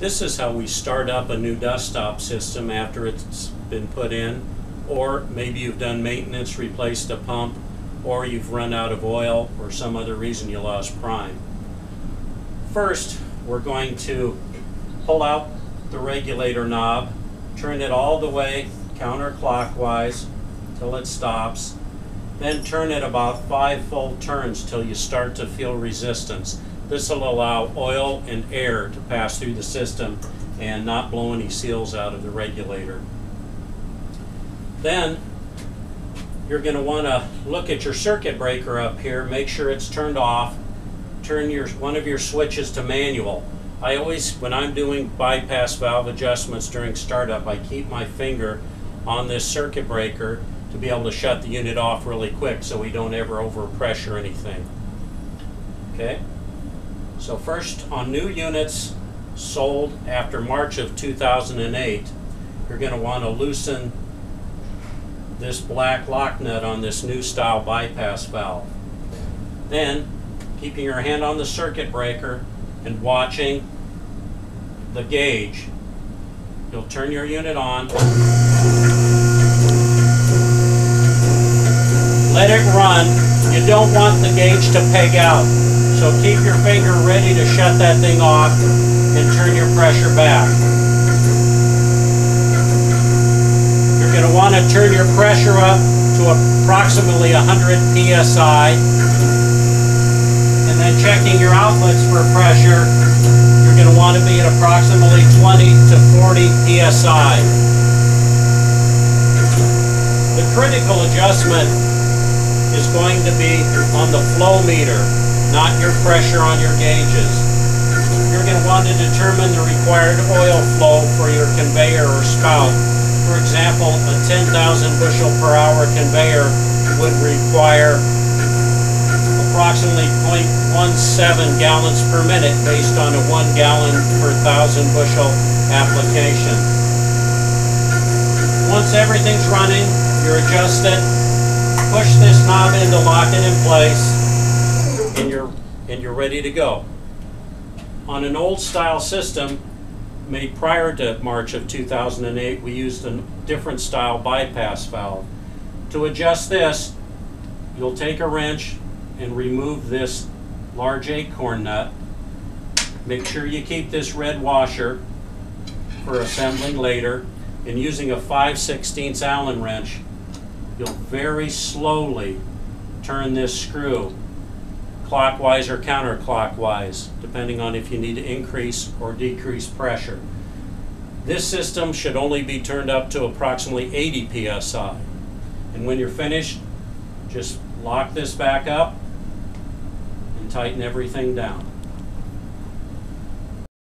This is how we start up a new dust stop system after it's been put in, or maybe you've done maintenance, replaced a pump, or you've run out of oil or some other reason you lost prime. First, we're going to pull out the regulator knob, turn it all the way counterclockwise till it stops, then turn it about 5 full turns till you start to feel resistance. This will allow oil and air to pass through the system and not blow any seals out of the regulator. Then you're going to want to look at your circuit breaker up here, make sure it's turned off, turn one of your switches to manual. I always, when I'm doing bypass valve adjustments during startup, I keep my finger on this circuit breaker to be able to shut the unit off really quick so we don't ever overpressure anything. Okay? So first, on new units sold after March of 2008, you're going to want to loosen this black lock nut on this new style bypass valve. Then, keeping your hand on the circuit breaker and watching the gauge, you'll turn your unit on, let it run. You don't want the gauge to peg out, so keep your finger ready to shut that thing off and turn your pressure back. You're going to want to turn your pressure up to approximately 100 psi, and then checking your outlets for pressure, you're going to want to be at approximately 20 to 40 psi. The critical adjustment is going to be on the flow meter, not your pressure on your gauges. You're going to want to determine the required oil flow for your conveyor or spout. For example, a 10,000 bushel per hour conveyor would require approximately 0.17 gallons per minute based on a 1 gallon per 1,000 bushel application. Once everything's running, you adjust it, push this knob in to lock it in place, and you're ready to go. On an old style system made prior to March of 2008, we used a different style bypass valve. To adjust this, you'll take a wrench and remove this large acorn nut. Make sure you keep this red washer for assembling later, and using a 5/16 Allen wrench, you'll very slowly turn this screw clockwise or counterclockwise, depending on if you need to increase or decrease pressure. This system should only be turned up to approximately 80 psi. And when you're finished, just lock this back up and tighten everything down.